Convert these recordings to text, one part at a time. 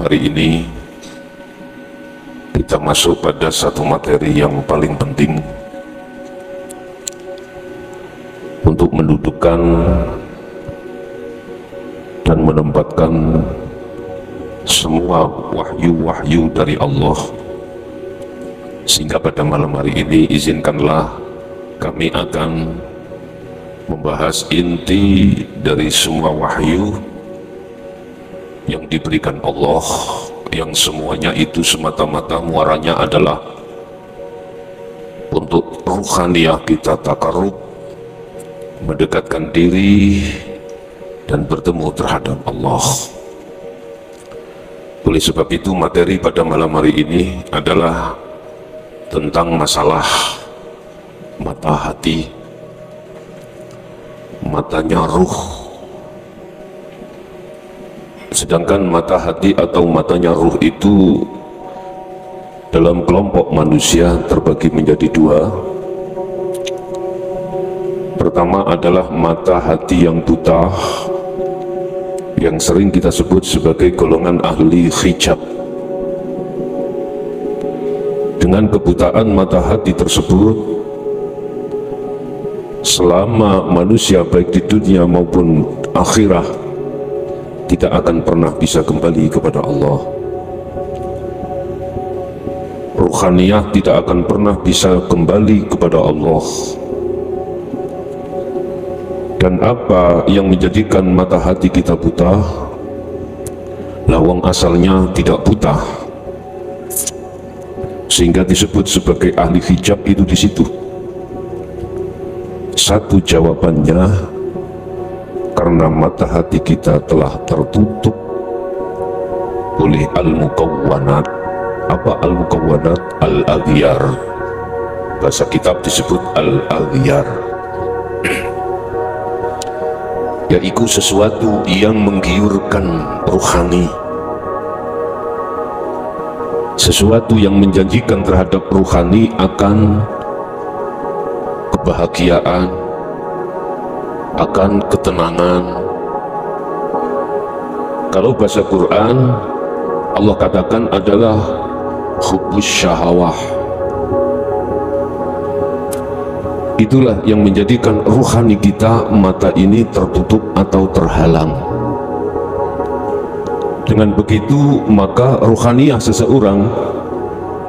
hari ini kita masuk pada satu materi yang paling penting untuk mendudukkan dan menempatkan semua wahyu-wahyu dari Allah, sehingga pada malam hari ini izinkanlah kami akan membahas inti dari semua wahyu yang diberikan Allah, yang semuanya itu semata-mata muaranya adalah untuk ruhaniyah kita takarrub, mendekatkan diri dan bertemu terhadap Allah. Oleh sebab itu materi pada malam hari ini adalah tentang masalah mata hati, matanya ruh. Sedangkan mata hati atau matanya ruh itu dalam kelompok manusia terbagi menjadi dua. Pertama adalah mata hati yang buta, yang sering kita sebut sebagai golongan ahli hijab. Dengan kebutaan mata hati tersebut, selama manusia baik di dunia maupun akhirat tidak akan pernah bisa kembali kepada Allah. Ruhaniyah tidak akan pernah bisa kembali kepada Allah. Dan apa yang menjadikan mata hati kita buta? Lawang asalnya tidak buta, sehingga disebut sebagai ahli hijab itu di situ. Satu jawabannya karena mata hati kita telah tertutup oleh al-mukawwanat. Apa al-mukawwanat? Al-aghyar. Bahasa kitab disebut al-aghyar, yaitu sesuatu yang menggiurkan rohani, sesuatu yang menjanjikan terhadap rohani akan kebahagiaan, akan ketenangan. Kalau bahasa Quran, Allah katakan adalah hubbus syahawah. Itulah yang menjadikan ruhani kita, mata ini tertutup atau terhalang. Dengan begitu maka ruhaniyah seseorang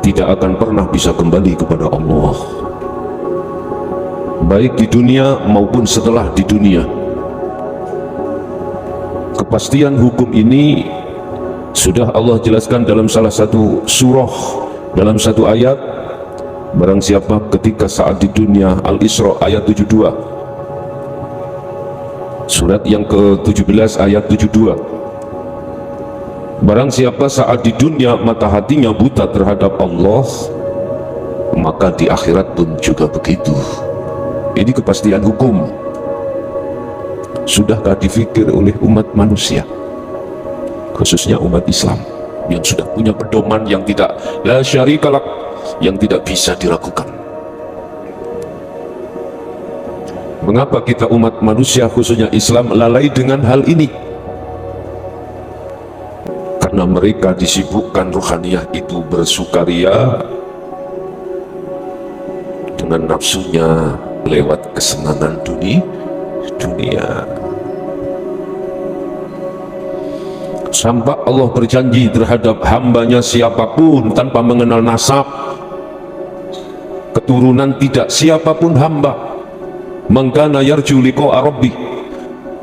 tidak akan pernah bisa kembali kepada Allah, baik di dunia maupun setelah di dunia. Kepastian hukum ini sudah Allah jelaskan dalam salah satu surah, dalam satu ayat. Barang siapa ketika saat di dunia, Al-Isra ayat 72, surat yang ke-17 ayat 72. Barang siapa saat di dunia mata hatinya buta terhadap Allah, maka di akhirat pun juga begitu. Ini kepastian hukum. Sudahkah difikir oleh umat manusia, khususnya umat Islam, yang sudah punya pedoman yang tidak la syarikalah, yang tidak bisa diragukan? Mengapa kita umat manusia khususnya Islam lalai dengan hal ini? Karena mereka disibukkan ruhaniyah itu bersukaria dengan nafsunya lewat kesenangan dunia. Sampai Allah berjanji terhadap hambanya siapapun tanpa mengenal nasab, keturunan, tidak, siapapun hamba, mangkana yarju liqa rabbi,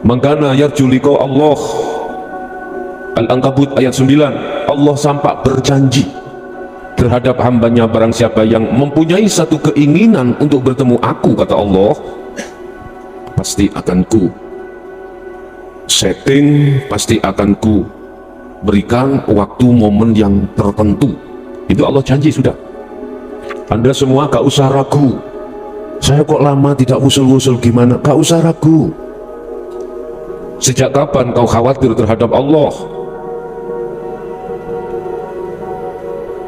mangkana yarju liqa Allah. Al-Ankabut ayat 9. Allah sampai berjanji terhadap hambanya, barang siapa yang mempunyai satu keinginan untuk bertemu aku, kata Allah, pasti akan ku setting, pasti akan ku berikan waktu momen yang tertentu. Itu Allah janji sudah. Anda semua gak usah ragu, saya kok lama tidak usul-usul gimana, gak usah ragu. Sejak kapan kau khawatir terhadap Allah?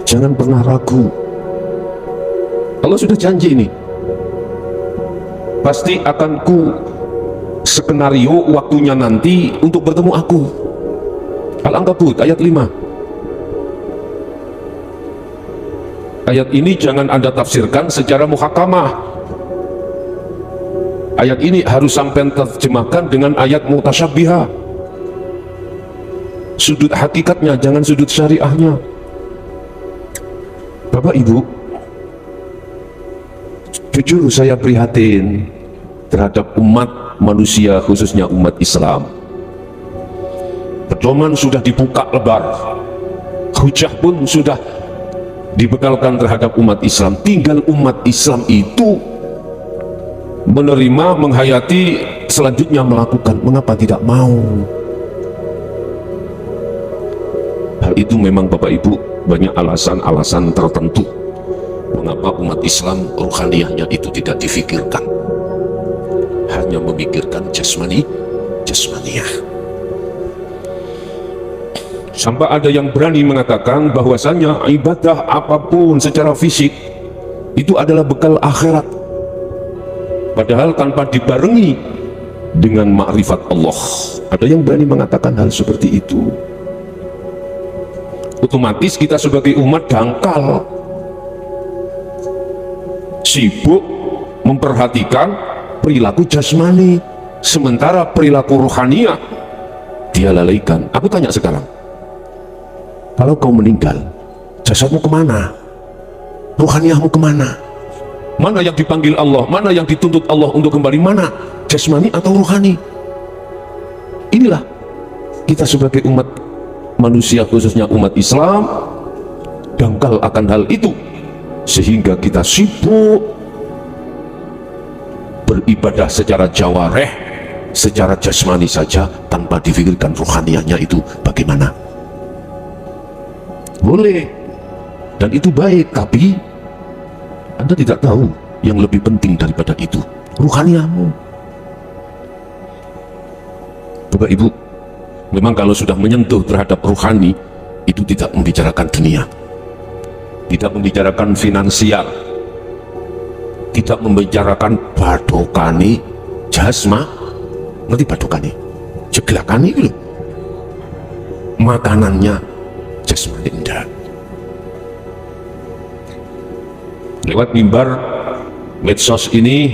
Jangan pernah ragu. Allah sudah janji ini, pasti akan ku skenario waktunya nanti untuk bertemu aku. Al-Ankabut ayat 5. Ayat ini jangan Anda tafsirkan secara muhakamah. Ayat ini harus sampai terjemahkan dengan ayat mutasyabihah. Sudut hakikatnya, jangan sudut syariahnya. Bapak Ibu, jujur saya prihatin terhadap umat manusia, khususnya umat Islam. Pedoman sudah dibuka lebar, hujah pun sudah dibekalkan terhadap umat Islam. Tinggal umat Islam itu menerima, menghayati, selanjutnya melakukan. Mengapa tidak mau? Hal itu memang Bapak Ibu banyak alasan-alasan tertentu mengapa umat Islam ruhaniyahnya itu tidak difikirkan, hanya memikirkan jasmaniyah. Sampai ada yang berani mengatakan bahwasanya ibadah apapun secara fisik itu adalah bekal akhirat, padahal tanpa dibarengi dengan makrifat Allah. Ada yang berani mengatakan hal seperti itu. Otomatis kita sebagai umat dangkal, sibuk memperhatikan perilaku jasmani, sementara perilaku rohaniyah dia lalaikan. Aku tanya sekarang, kalau kau meninggal, jasadmu kemana? Rohaniyahmu kemana? Mana yang dipanggil Allah? Mana yang dituntut Allah untuk kembali? Mana? Jasmani atau rohani? Inilah kita sebagai umat manusia, khususnya umat Islam, dangkal akan hal itu, sehingga kita sibuk beribadah secara jawareh, secara jasmani saja, tanpa difikirkan rohaniyahnya itu bagaimana. Boleh, dan itu baik, tapi Anda tidak tahu yang lebih penting daripada itu, rohaniyahmu. Bapak Ibu, memang kalau sudah menyentuh terhadap rohani, itu tidak membicarakan dunia, tidak membicarakan finansial, tidak membicarakan badokani jasma. Ngerti badokani? Jeglakani itu loh, makanannya jasmani indah. Lewat mimbar medsos ini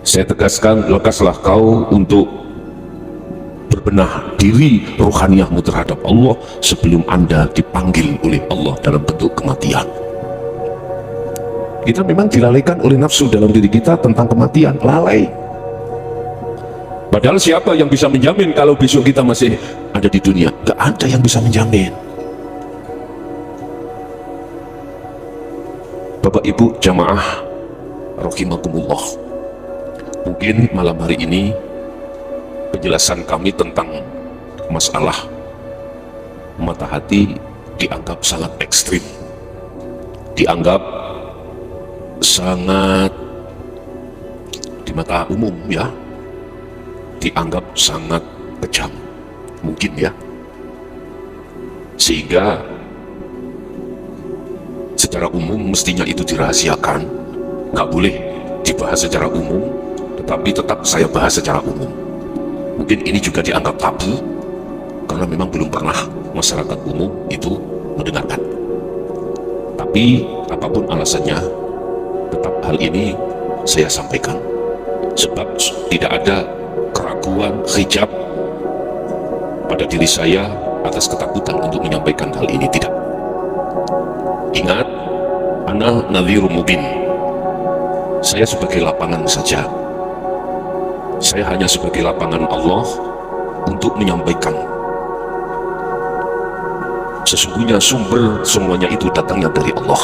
saya tegaskan, lekaslah kau untuk berbenah diri rohaniyahmu terhadap Allah sebelum Anda dipanggil oleh Allah dalam bentuk kematian. Kita memang dilalaikan oleh nafsu dalam diri kita tentang kematian, lalai. Padahal siapa yang bisa menjamin kalau besok kita masih ada di dunia? Gak ada yang bisa menjamin. Bapak Ibu jamaah rahimakumullah, mungkin malam hari ini penjelasan kami tentang masalah mata hati dianggap sangat ekstrim, dianggap sangat di mata umum ya, dianggap sangat kejam mungkin ya, sehingga secara umum mestinya itu dirahasiakan, nggak boleh dibahas secara umum, tetapi tetap saya bahas secara umum. Mungkin ini juga dianggap tabu karena memang belum pernah masyarakat umum itu mendengarkan. Tapi apapun alasannya, tetap hal ini saya sampaikan, sebab tidak ada keraguan, hijab pada diri saya atas ketakutan untuk menyampaikan hal ini, tidak. Ingat, ana nadhirun mubin, saya sebagai lapangan saja, saya hanya sebagai lapangan Allah untuk menyampaikan. Sesungguhnya sumber semuanya itu datangnya dari Allah.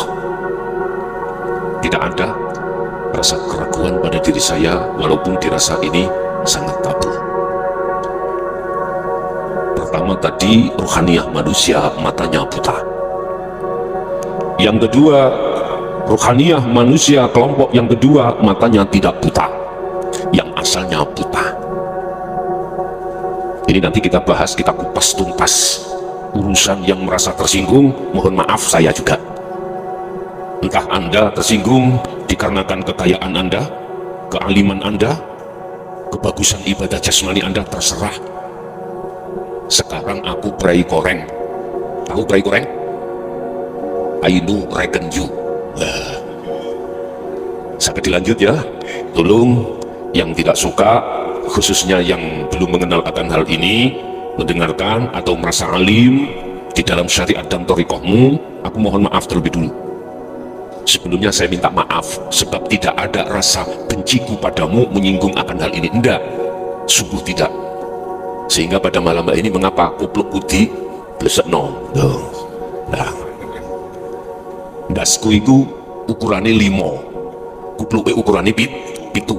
Tidak ada rasa keraguan pada diri saya, walaupun dirasa ini sangat tabu. Pertama tadi, rohaniyah manusia matanya buta. Yang kedua, rohaniyah manusia kelompok yang kedua matanya tidak buta, yang asalnya buta. Ini nanti kita bahas, kita kupas tuntas. Urusan yang merasa tersinggung, mohon maaf saya juga. Entah Anda tersinggung dikarenakan kekayaan Anda, kealiman Anda, kebagusan ibadah jasmani Anda, terserah. Sekarang aku berai koreng. Tahu berai koreng? I know reckon you. Sampai dilanjut ya, tolong yang tidak suka, khususnya yang belum mengenal akan hal ini, mendengarkan atau merasa alim di dalam syariat dan thariqahmu, aku mohon maaf terlebih dulu. Sebelumnya saya minta maaf, sebab tidak ada rasa benciku padamu menyinggung akan hal ini. Enggak, sungguh tidak. Sehingga pada malam ini mengapa kupluk putih blesekno. Nah, dasku itu ukurannya 5, kupluk ukurannya pitu.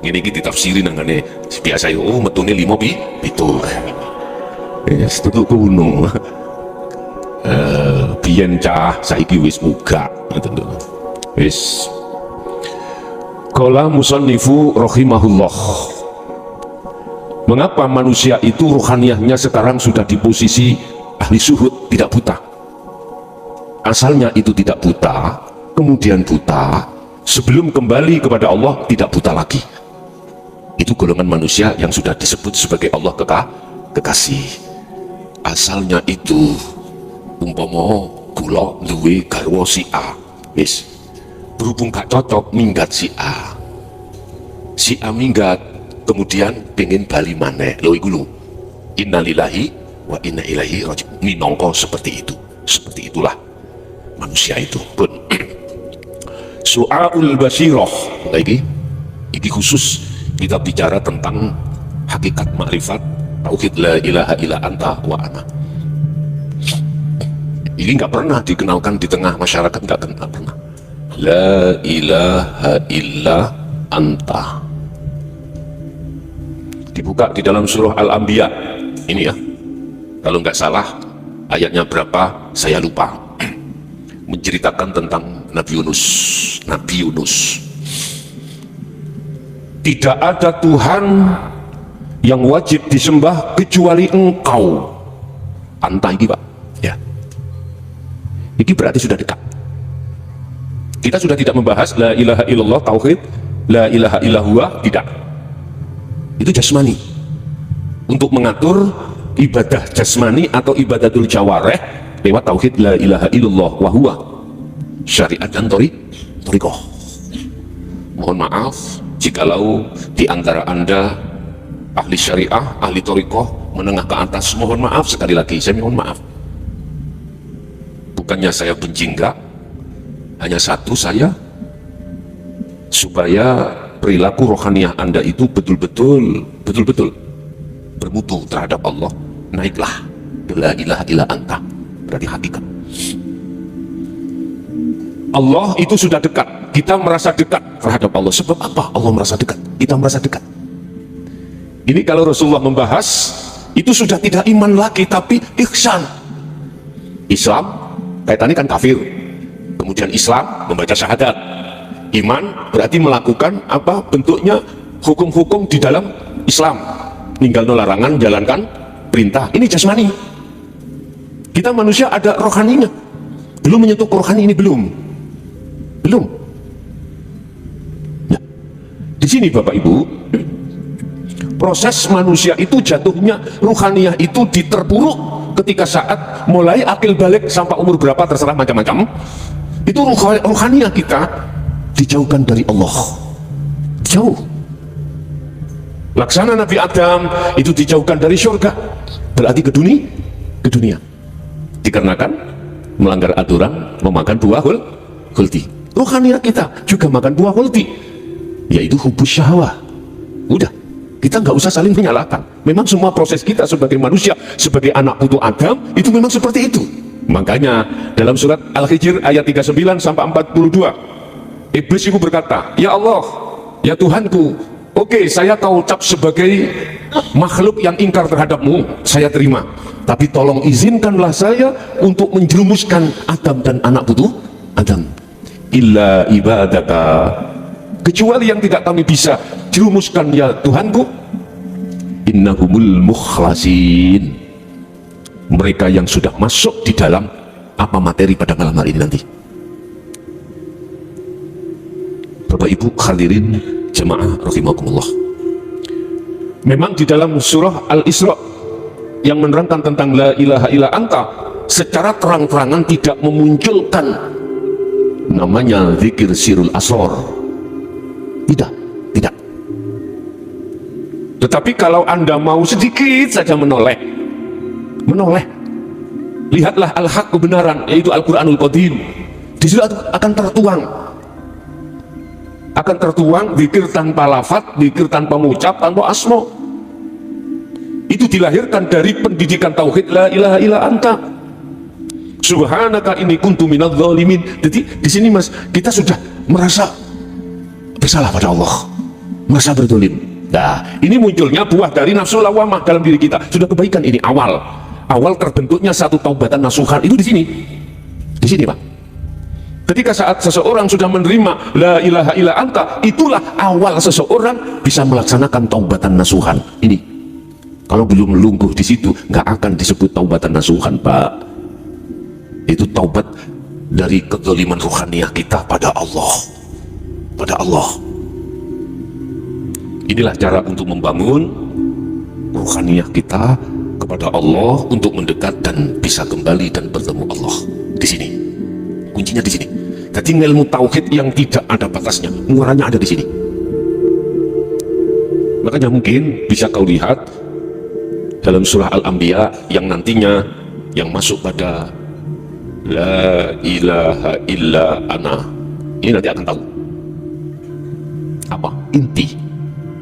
Ini kita tafsirin nangane biasa yo, metune 5 pitu. Yes, itu kuno. Biyen cah saiki wis muga ngoten lho. Wis. Qala musannifu rahimahullah. Mengapa manusia itu ruhaniyahnya sekarang sudah di posisi ahli syuhud, tidak buta? Asalnya itu tidak buta, kemudian buta, sebelum kembali kepada Allah tidak buta lagi. Itu golongan manusia yang sudah disebut sebagai Allah kekasih. Asalnya itu umpama kula duwe garwa si A, wis berhubung gak cocok minggat si A minggat, kemudian pengen bali maneh lho, iku lho, innalillahi wa inna ilaihi raji'un. Minangka seperti itu, seperti itulah manusia itu pun. Su'aul basirah lagi, ini khusus kita bicara tentang hakikat makrifat tauhid la ilaha illa anta wa ana. Ini nggak pernah dikenalkan di tengah masyarakat, nggak pernah. La ilaha illa anta. Dibuka di dalam surah Al-Anbiya ini ya, kalau nggak salah ayatnya berapa saya lupa, menceritakan tentang Nabi Yunus. Tidak ada Tuhan yang wajib disembah kecuali Engkau. Anta ini Pak ya, ini berarti sudah dekat. Kita sudah tidak membahas la ilaha illallah tauhid, la ilaha illallah tidak. Itu jasmani, untuk mengatur ibadah jasmani atau ibadatul jawareh lewat tauhid la ilaha illallah wa huwa syariat dan thariqah. Mohon maaf jikalau di antara Anda ahli syariah, ahli thariqah menengah ke atas, mohon maaf sekali lagi, saya mohon maaf. Bukannya saya benci, enggak, hanya satu, saya supaya perilaku rohaniyah Anda itu betul-betul bermutu terhadap Allah, naiklah la ilaha illa anta, berarti hakikat. Allah itu sudah dekat, kita merasa dekat terhadap Allah. Sebab apa Allah merasa dekat? Kita merasa dekat. Ini kalau Rasulullah membahas, itu sudah tidak iman lagi, tapi ihsan. Islam kaitannya kan kafir, kemudian Islam membaca syahadat. Iman berarti melakukan apa bentuknya, hukum-hukum di dalam Islam, ninggalno larangan, jalankan perintah. Ini jasmani. Kita manusia ada rohaninya, belum menyentuh rohani ini, belum. Nah, di sini Bapak Ibu, proses manusia itu jatuhnya rohaniyah itu diterpuruk ketika saat mulai akil balik sampai umur berapa terserah macam-macam. Itu rohaniyah kita dijauhkan dari Allah, jauh. Laksana Nabi Adam itu dijauhkan dari surga, berarti ke dunia, dikarenakan melanggar aturan memakan buah khuldi. Rohaniyah kita juga makan buah khuldi, yaitu hubus syahwah. Udah, kita nggak usah saling menyalahkan. Memang semua proses kita sebagai manusia, sebagai anak putu Adam itu memang seperti itu. Makanya dalam surat Al-Hijr ayat 39 sampai 42, Iblis itu berkata, ya Allah, ya Tuhanku, oke, saya tahu ucap sebagai makhluk yang ingkar terhadapmu, saya terima, tapi tolong izinkanlah saya untuk menjerumuskan Adam dan anak putu Adam. Illa ibadaka, kecuali yang tidak kami bisa jerumuskan ya Tuhanku, innahumul mukhlasin, mereka yang sudah masuk di dalam apa materi pada malam hari ini nanti. Bapak Ibu hadirin jemaah rahimakumullah, memang di dalam surah Al-Isra yang menerangkan tentang la ilaha illa anta, secara terang-terangan tidak memunculkan namanya zikir sirul asror. Tidak. Tetapi kalau Anda mau sedikit saja menoleh, lihatlah al-haq, kebenaran, yaitu Al-Quranul Qadim. Di situ akan tertuang zikir tanpa lafaz, zikir tanpa mengucap, tanpa asma. Itu dilahirkan dari pendidikan tauhid la ilaha illa anta subhanaka inni kuntu minadz zalimin. Jadi di sini Mas, kita sudah merasa bersalah pada Allah, merasa berzalim. Nah, ini munculnya buah dari nafsu lawamah dalam diri kita. Sudah kebaikan ini awal terbentuknya satu taubatan nasuhan itu di sini Pak. Ketika saat seseorang sudah menerima la ilaha illa anta, itulah awal seseorang bisa melaksanakan taubatan nasuhan ini. Kalau belum melungguh di situ, nggak akan disebut taubatan nasuhan, Pak. Itu taubat dari kezaliman ruhaniyah kita pada Allah. Inilah cara untuk membangun ruhaniyah kita kepada Allah, untuk mendekat dan bisa kembali dan bertemu Allah. Di sini kuncinya, di sini. Jadi ilmu tauhid yang tidak ada batasnya, muaranya ada di sini. Makanya mungkin bisa kau lihat dalam surah Al-Anbiya yang nantinya yang masuk pada la ilaha illa ana, ini nanti akan tahu apa inti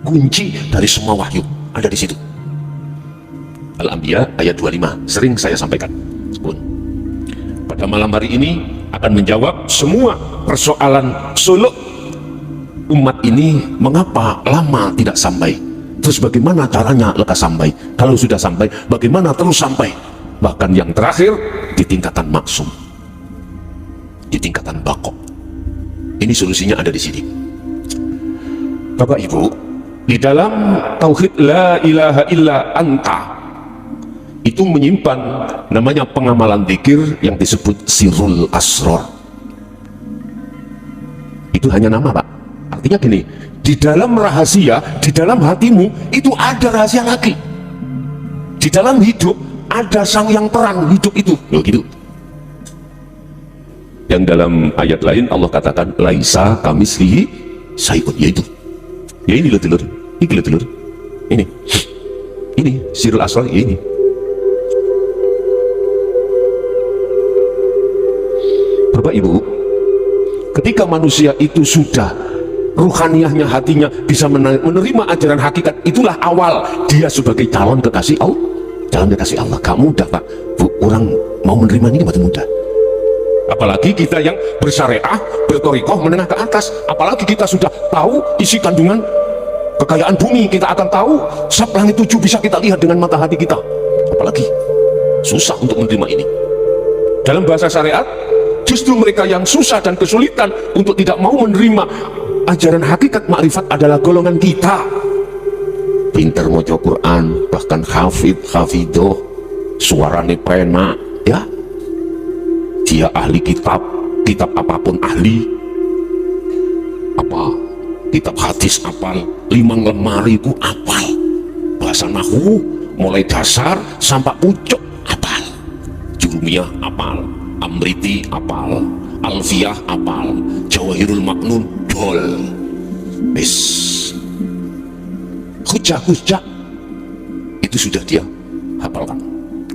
kunci dari semua wahyu ada di situ. Al-Anbiya ayat 25 sering saya sampaikan. Pada malam hari ini akan menjawab semua persoalan suluk umat ini, mengapa lama tidak sampai, terus bagaimana caranya lekas sampai, kalau sudah sampai bagaimana terus sampai, bahkan yang terakhir di tingkatan maksum, di tingkatan bakok. Ini solusinya ada di sini. Bapak Ibu, di dalam tauhid la ilaha illa anta itu menyimpan namanya pengamalan zikir yang disebut sirul asror. Itu hanya nama, Pak. Artinya gini, di dalam rahasia, di dalam hatimu itu ada rahasia lagi. Di dalam hidup ada sang yang terang hidup itu. Loh gitu. Yang dalam ayat lain Allah katakan laisa kamislihi syai'un, yaitu. Ya ini loh telur. Ini telur. Ini sirul asror ini. Bapak Ibu, ketika manusia itu sudah ruhaniyahnya, hatinya bisa menerima ajaran hakikat, itulah awal dia sebagai calon kekasih Allah. Calon kekasih Allah. Gak mudah, Pak. Bu, orang mau menerima ini betul mudah. Apalagi kita yang bersyariah, bertorikoh menengah ke atas. Apalagi kita sudah tahu isi kandungan kekayaan bumi, kita akan tahu sab langit 7 bisa kita lihat dengan mata hati kita. Apalagi susah untuk menerima ini. Dalam bahasa syariat, justru mereka yang susah dan kesulitan untuk tidak mau menerima ajaran hakikat makrifat adalah golongan kita. Pinter moco Quran, bahkan hafidoh, suarane pena, ya. Dia ahli kitab apapun ahli. Apa? Kitab hadis apal, 5 lemari ku apal. Bahasa nahwu mulai dasar sampai pucuk apal. Jurumiyah apal, Amriti apal, Alfiyah apal, Jawahirul Maknun dol. Hujah itu sudah dia hafalkan.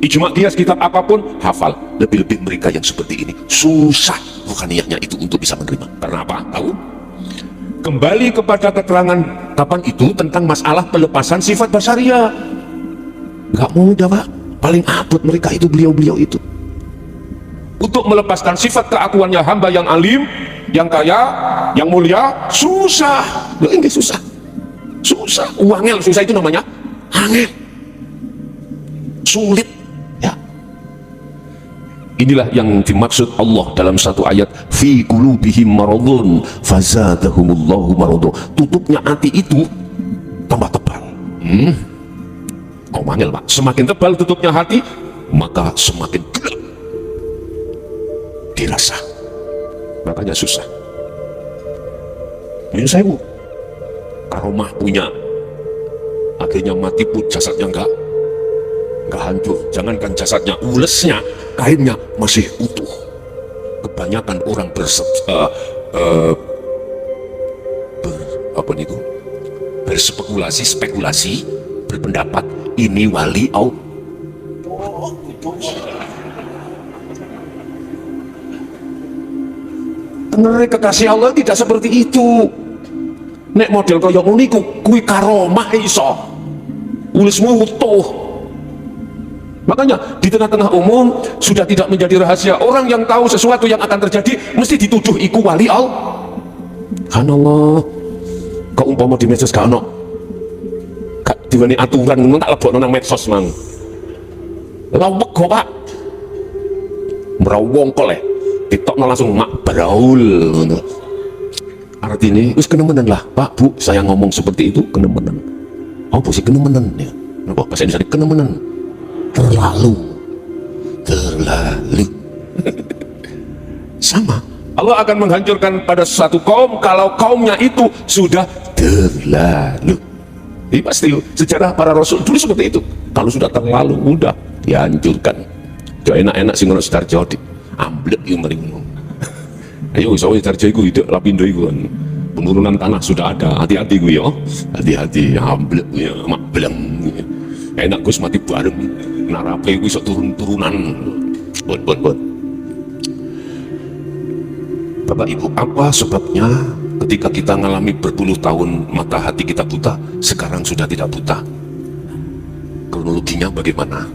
Ijma qiyas kitab apapun hafal. Lebih-lebih mereka yang seperti ini susah ruhaniyahnya itu untuk bisa menerima. Karena apa? Tahu? Kembali kepada keterangan kapan itu tentang masalah pelepasan sifat basaria. Gak mudah, Pak. Paling abot mereka itu beliau-beliau itu. Untuk melepaskan sifat keakuannya hamba yang alim, yang kaya, yang mulia, susah. Loh, ini susah. Susah. Uangel susah itu namanya angel. Sulit. Ya. Inilah yang dimaksud Allah dalam satu ayat, fi qulubihim maradun fazadahumullahu maradun. Tutupnya hati itu tambah tebal. Mangel, Pak. Semakin tebal tutupnya hati, maka semakin gelap dirasa. Makanya susah. Ini saya, Bu, karomah punya, akhirnya mati pun jasadnya enggak hancur. Jangankan jasadnya, ulesnya kainnya masih utuh. Kebanyakan orang berspekulasi, berpendapat ini wali Allah. Bener, kekasih Allah tidak seperti itu. Nek model kaya ngono iku kuwi karomah iso. Ulismu utuh. Makanya di tengah-tengah umum sudah tidak menjadi rahasia. Orang yang tahu sesuatu yang akan terjadi mesti dituduh iku wali Allah. Subhanallah. Kok umpama di medsos gak ono, gak diweni aturan ngono tak lebokno nang medsos mang. Lawek kok, Pak. Merawong kok le. Ditokno langsung mak braul ngono. Artinya wis kenemenan lah, Pak, Bu, saya ngomong seperti itu kenemenan. Oh, sih kenemenan ya. Napa bahasa Indonesia kenemenan? Terlalu. Sama. Allah akan menghancurkan pada satu kaum kalau kaumnya itu sudah terlalu. Ini pasti sejarah para rasul dulu seperti itu. Kalau sudah terlalu mudah dihancurkan. Jangan enak-enak sing ngono Sidarjo amblek yo mari ngono. Ayo iso Sidarjo iku hidup lapindo iku kan. Penurunan tanah sudah ada. Hati-hati gue ya. Hati-hati amblek ya mak bleng. Enak Gus mati bareng. Narape gue iso turun-turunan. Bon. Bapak Ibu, apa sebabnya ketika kita mengalami berpuluh tahun mata hati kita buta, sekarang sudah tidak buta? Kronologinya bagaimana?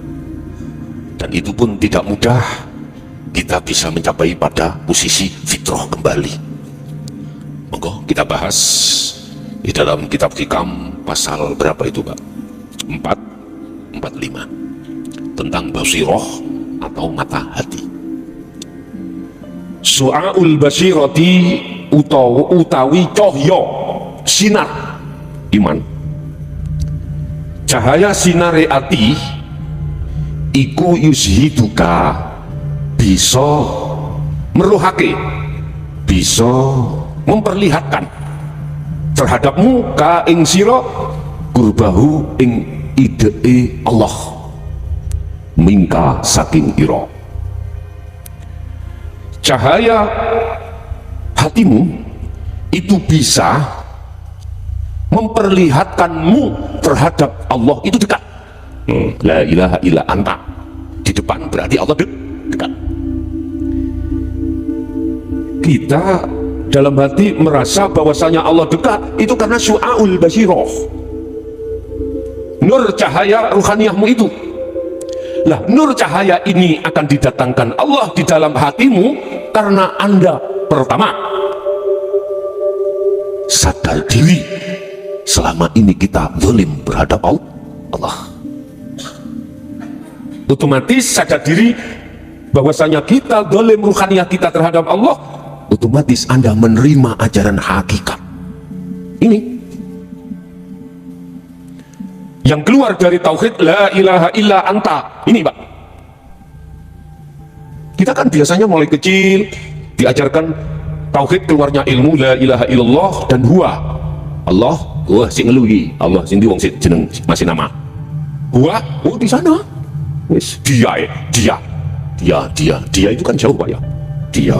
Dan itu pun tidak mudah kita bisa mencapai pada posisi fitrah kembali. Monggo kita bahas di dalam kitab Hikam pasal berapa itu, Pak? 445 tentang basiroh atau mata hati. Su'aul basirati utawi cahya sinar iman. Cahaya sinare ati iku yuzhiduka, bisa meruhake, bisa memperlihatkan terhadapmu ka ing sira kurbahu ing idee Allah mingka saking ira. Cahaya hatimu itu bisa memperlihatkanmu terhadap Allah itu dekat. La ilaha illa anta di depan berarti Allah dekat. Kita dalam hati merasa bahwasanya Allah dekat itu karena syu'aul basiroh, nur cahaya ruhaniyahmu itu. Lah, nur cahaya ini akan didatangkan Allah di dalam hatimu karena Anda pertama sadar diri selama ini kita zalim terhadap Allah. Otomatis sadar diri bahwasanya kita zalim ruhaniyah kita terhadap Allah, otomatis Anda menerima ajaran hakikat ini yang keluar dari tauhid la ilaha illa anta ini, Pak. Kita kan biasanya mulai kecil diajarkan tauhid, keluarnya ilmu la ilaha illallah dan huwa Allah, huwa sing ngeluhi Allah sing wong jeneng masih nama huwa, oh di sana wis dia itu kan jauh, Pak ya, dia.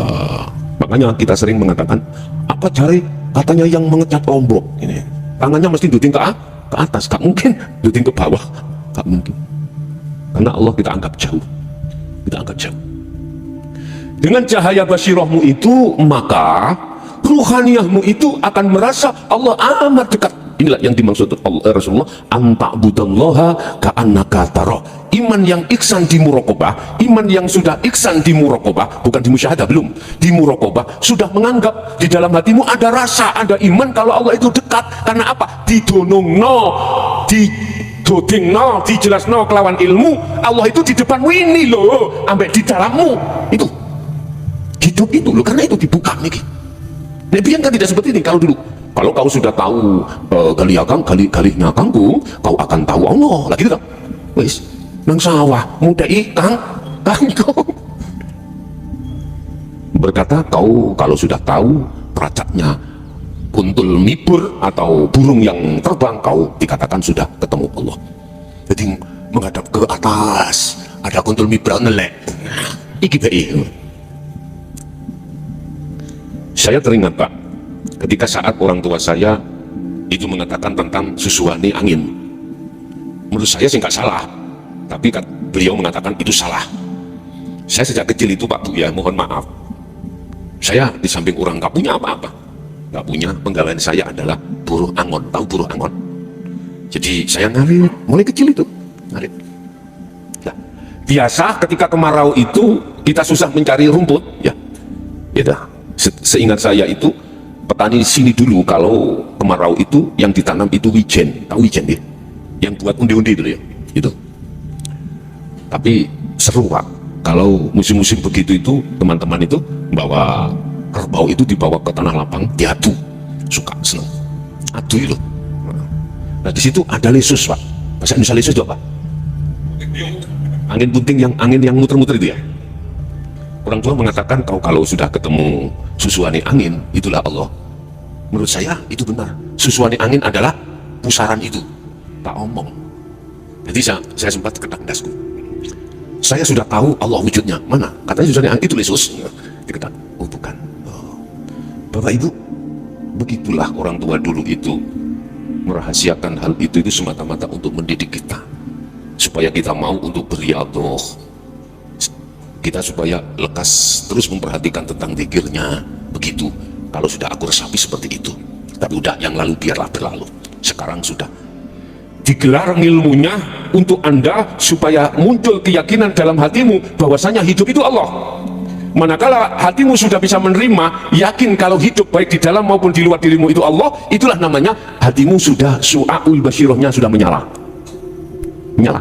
Makanya kita sering mengatakan apa cari katanya yang mengecat lombok ini tangannya mesti duting ke atas, gak mungkin duting ke bawah, gak mungkin, karena Allah kita anggap jauh. Dengan cahaya basirahmu itu maka ruhaniyahmu itu akan merasa Allah amat dekat. Inilah yang dimaksud Rasulullah, anta'budallaha ka'annaka tara. Iman yang ihsan di muraqabah, iman yang sudah ihsan di muraqabah, bukan di musyahadah, belum, di muraqabah, sudah menganggap di dalam hatimu ada rasa, ada iman kalau Allah itu dekat. Karena apa? Didonongno, didodingno, dijelasno kelawan ilmu Allah itu di depanmu ini loh, ambek di dalammu itu hidup itu loh, karena itu dibuka nih. Nabi kan tidak seperti ini. Kalau dulu, kalau kau sudah tahu galihnya kangkung, kau akan tahu Allah lagi gitu kan. Wis nang sawah muda kangkung berkata, kau kalau sudah tahu peracatnya kuntul mibur atau burung yang terbang, kau dikatakan sudah ketemu Allah. Jadi menghadap ke atas ada kuntul mibur nelek, iki bae. Saya teringat Pak, ketika saat orang tua saya itu mengatakan tentang susuane angin. Menurut saya sih nggak salah, tapi beliau mengatakan itu salah. Saya sejak kecil itu Pak Bu ya, mohon maaf, saya di samping orang nggak punya apa-apa, nggak punya, penggawean saya adalah buruh angon. Tahu buruh angon? Jadi saya ngarit mulai kecil itu, ngarit. Nah, biasa ketika kemarau itu kita susah mencari rumput ya, gitu. Seingat saya itu petani sini dulu kalau kemarau itu yang ditanam itu wijen. Tahu wijen ya? Yang buat undi-undi dulu ya, itu. Tapi seru Pak, kalau musim-musim begitu itu teman-teman itu bawa kerbau itu dibawa ke tanah lapang, diadu, suka seneng, adu itu. Nah di situ ada lesus Pak, bahasa Indonesia lesus itu apa? Angin bunting, yang angin yang muter-muter itu ya. Orang tua mengatakan kalau sudah ketemu susuane angin, itulah Allah. Menurut saya itu benar. Susuane angin adalah pusaran itu. Tak omong. Jadi saya sempat kedak dasku. Saya sudah tahu Allah wujudnya. Mana? Katanya susuane angin itu lesus. Dikedak. Oh bukan. Oh. Bapak Ibu, begitulah orang tua dulu itu merahasiakan hal itu semata-mata untuk mendidik kita. Supaya kita mau untuk beriadoh. Kita supaya lekas terus memperhatikan tentang zikirnya. Begitu. Kalau sudah aku resapi seperti itu. Tapi udah, yang lalu biarlah berlalu. Sekarang sudah digelar ilmunya untuk Anda supaya muncul keyakinan dalam hatimu bahwasanya hidup itu Allah. Manakala hatimu sudah bisa menerima, yakin kalau hidup baik di dalam maupun di luar dirimu itu Allah, itulah namanya hatimu sudah su'aul basirohnya sudah menyala. Menyala.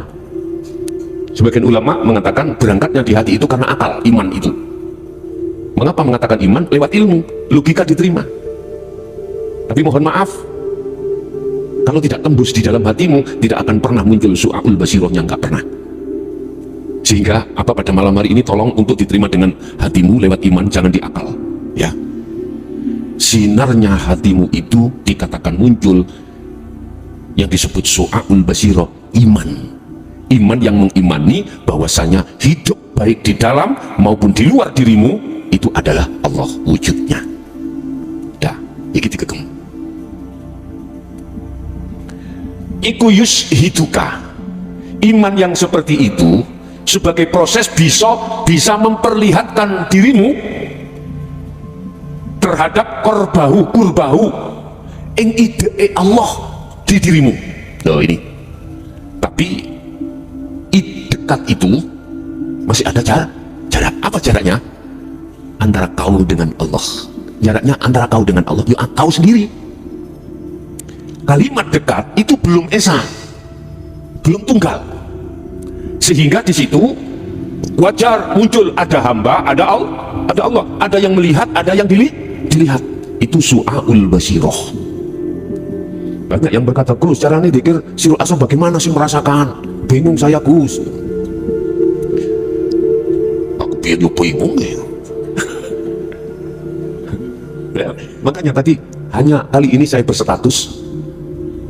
Sebagian ulama mengatakan berangkatnya di hati itu karena akal, iman itu. Mengapa mengatakan iman? Lewat ilmu, logika diterima. Tapi mohon maaf, kalau tidak tembus di dalam hatimu, tidak akan pernah muncul su'aul basirohnya, nggak pernah. Sehingga apa pada malam hari ini tolong untuk diterima dengan hatimu lewat iman, jangan di akal. Ya, sinarnya hatimu itu dikatakan muncul yang disebut su'aul basiroh, iman. Iman yang mengimani bahwasanya hidup baik di dalam maupun di luar dirimu itu adalah Allah wujudnya. Ya, iki digegem. Iku yushiduka. Iman yang seperti itu sebagai proses bisa memperlihatkan dirimu terhadap kurbahu ing ide Allah di dirimu. Loh ini. Tapi dekat itu masih ada jarak. Apa jaraknya? Antara kau dengan Allah. Jaraknya antara kau dengan Allah, ya kau sendiri. Kalimat dekat itu belum esa, belum tunggal. Sehingga di situ wajar muncul ada hamba, ada Allah, ada yang melihat, ada yang dilihat. Itu su'aul basiroh. Banyak yang berkata, Gus, caranya dikir sirul asam bagaimana sih merasakan? Bingung saya, Gus. Aku bingung ya. Makanya tadi hanya kali ini saya berstatus